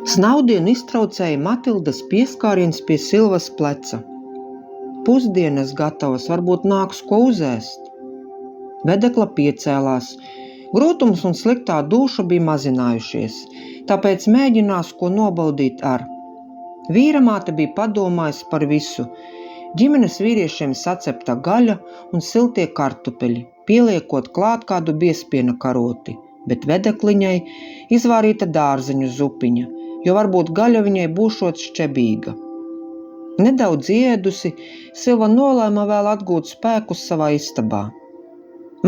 Snaudienu iztraucēja Matildas pieskāriens pie Silvas pleca. Pusdienas gatavas, varbūt nāks ko uzēst. Vedekla piecēlās. Grūtums un sliktā dūša bija mazinājušies, tāpēc mēģinās ko nobaudīt ar. Vīramāte bija padomājusi par visu. Ģimenes vīriešiem sacepta gaļa un siltie kartupeļi, pieliekot klāt kādu biespiena karoti, bet vedekliņai izvārīta dārzeņu zupiņa, jo varbūt gaļa viņai būšot šķebīga. Nedaudz iedusi, Silva nolēma vēl atgūt spēkus savā istabā.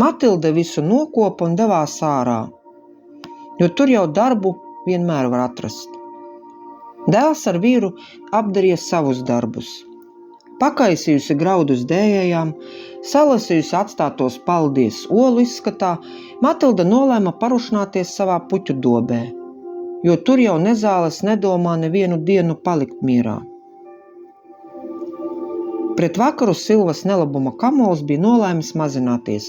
Matilde visu nokopa un devās ārā, jo tur jau darbu vienmēr var atrast. Dēls ar vīru apdarīja savus darbus. Pakaisījusi graudus dējējām, salasījusi atstātos paldies olu izskatā, Matilda nolēma parušināties savā puķu dobē, jo tur jau nezāles nedomā nevienu dienu palikt mierā. Pret vakaru Silvas nelabuma kamols bija nolēmis mazināties,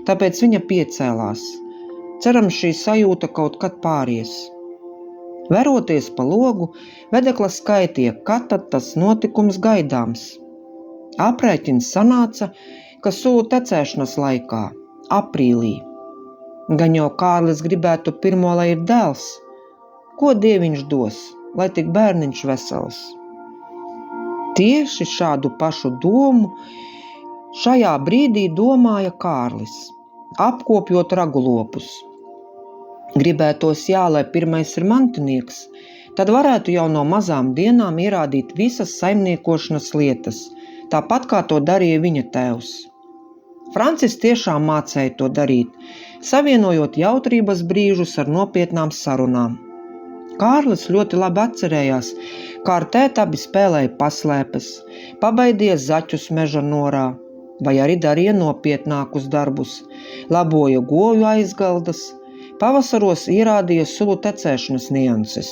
tāpēc viņa piecēlās. Cerams, šī sajūta kaut kad pāries. Veroties pa logu, vedekla skaitīja, kad tad tas notikums gaidāms. Aprēķins sanāca, ka sulu tecēšanas laikā, aprīlī. Gan jau Kārlis gribētu pirmo, lai ir dēls. Ko Dieviņš dos, lai tik bērniņš vesels? Tieši šādu pašu domu šajā brīdī domāja Kārlis, apkopjot ragulopus. Gribētos lai pirmais ir mantinieks, tad varētu jau no mazām dienām ierādīt visas saimniekošanas lietas, tāpat kā to darīja viņa tēvs. Francis tiešām mācēja to darīt, savienojot jautrības brīžus ar nopietnām sarunām. Kārlis ļoti labi atcerējās, kā ar tēti abi spēlēja paslēpes, pabaidīja zaķus meža norā, vai arī darīja nopietnākus darbus, laboja goju aizgaldas, pavasaros ierādīja sulu tecēšanas nianses.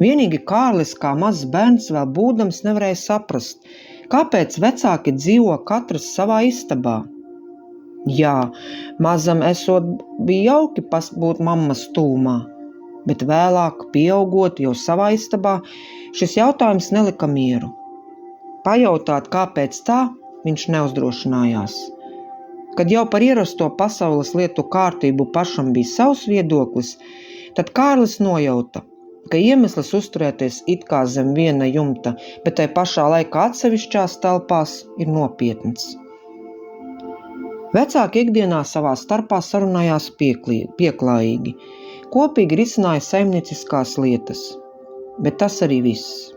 Vienīgi Kārlis, kā mazs bērns vēl būdams, nevarēja saprast, kāpēc vecāki dzīvo katrs savā istabā. Jā, mazam esot bija jauki būt mammas tūmā, bet vēlāk, pieaugot jau savā istabā, šis jautājums nelika mieru. Pajautāt, kāpēc tā, viņš neuzdrošinājās. Kad jau par ierasto pasaules lietu kārtību pašam bija savs viedoklis, tad Kārlis nojauta, ka iemesls uzturēties it kā zem viena jumta, bet tai pašā laikā atsevišķās telpās ir nopietns. Vecāki ikdienā savā starpā sarunājās pieklājīgi, kopīgi risināja saimnieciskās lietas, bet tas arī viss.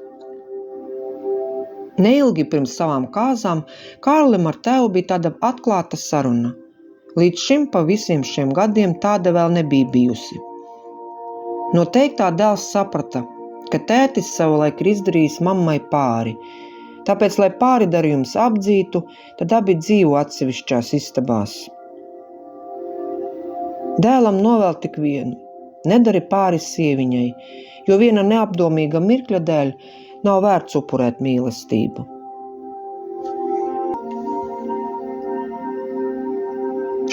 Neilgi pirms savām kāzām Kārlim ar tēvu bija tāda atklāta saruna. Līdz šim pa visiem šiem gadiem tāda vēl nebija bijusi. No teiktā dēls saprata, ka tētis savulaik ir izdarījis mammai pāri, tāpēc, lai pāri darījums apdzītu, tad abi dzīvo atsevišķās istabās. Dēlam novēl tik vienu. Nedari pāri sieviņai, jo viena neapdomīga mirkļa dēļ nav vērts upurēt mīlestību.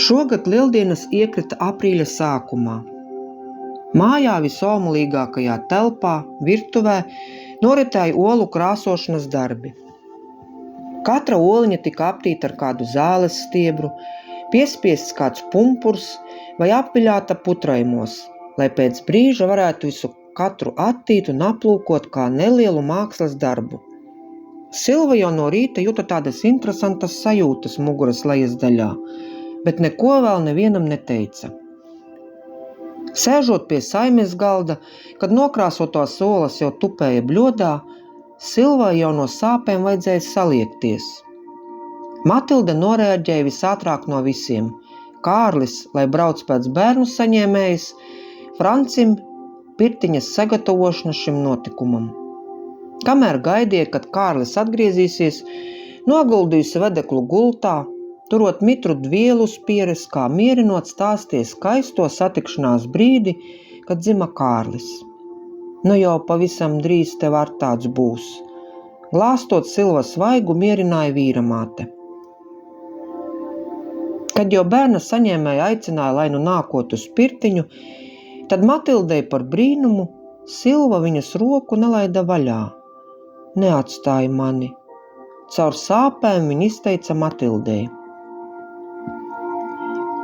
Šogad lieldienas iekrita aprīļa sākumā. Mājā visomulīgākajā telpā, virtuvē, noritēja olu krāsošanas darbi. Katra oliņa tika aptīta ar kādu zāles stiebru, piespiests kāds pumpurs vai apviļāta putraimos, lai pēc brīža varētu visu katru attīt un aplūkot kā nelielu mākslas darbu. Silva jau no rīta juta tādas interesantas sajūtas muguras lejas daļā, bet neko vēl nevienam neteica. Sēžot pie saimes galda, kad nokrāsotās olas jau tupēja bļodā, Silvai jau no sāpēm vajadzēja saliekties. Matilde noreaģēja visātrāk no visiem. Kārlis, lai brauc pēc bērnu saņēmējas, Francim pirtiņas sagatavošana šim notikumam. Kamēr gaidīja, kad Kārlis atgriezīsies, noguldījusi vedeklu gultā, turot mitru dvielu uz pieres, kā mierinot stāstīja skaisto satikšanās brīdi, kad dzima Kārlis. Nu jau pavisam drīz tev ar tāds būs. Glāstot Silvas svaigu, mierināja vīramāte. Kad jau bērna saņēmēja aicināja, lai nu nākot uz pirtiņu, tad Matildei par brīnumu Silva viņas roku nelaida vaļā. Neatstāj mani. Caur sāpēm viņa izteica Matildei.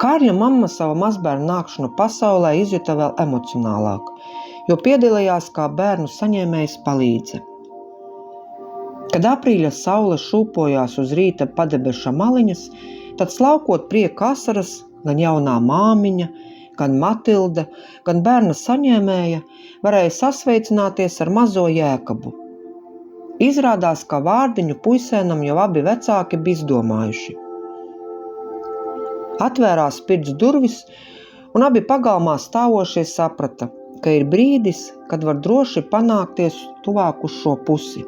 Kārļa mamma savu mazbērnu nākšanu pasaulē izjuta vēl emocionālāk, jo piedalījās kā bērnu saņēmējas palīdze. Kad aprīļa saule šūpojās uz rīta padebeša maliņas, tad slaukot prieka asaras, gan jaunā māmiņa, gan Matilde, gan bērna saņēmēja varēja sasveicināties ar mazo Jēkabu. Izrādās, ka vārdiņu puisēnam jau abi vecāki bija izdomājuši. Atvērās pirts durvis, un abi pagalmā stāvošie saprata, ka ir brīdis, kad var droši panākties tuvāk uz šo pusi.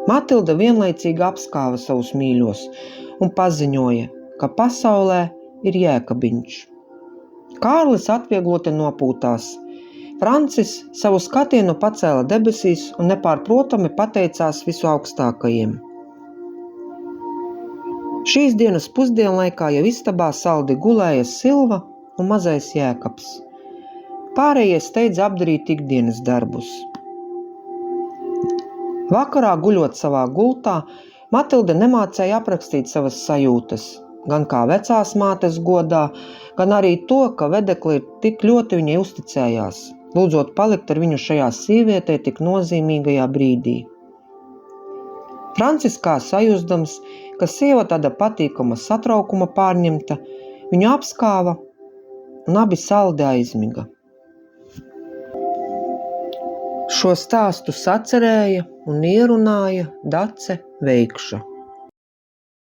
Matilda vienlaicīgi apskāva savus mīļos un paziņoja, ka pasaulē ir Jēkabiņš. Kārlis atviegloti nopūtās. Francis savu skatienu pacēla debesīs un nepārprotami pateicās visu augstākajiem. Šīs dienas pusdienlaikā jau istabā saldi gulēja Silva un mazais Jēkabs. Pārējie steidz apdarīt ikdienas darbus. Vakarā guļot savā gultā, Matilde nemācēja aprakstīt savas sajūtas, gan kā vecās mātes godā, gan arī to, ka vedekli tik ļoti viņai uzticējās, lūdzot palikt ar viņu šajā sievietē tik nozīmīgajā brīdī. Francis kā sajūsdams, ka sieva tāda patīkama satraukuma pārņemta, viņu apskāva un abi saldi aizmiga. Šo stāstu sacerēja un ierunāja Dace Veikša.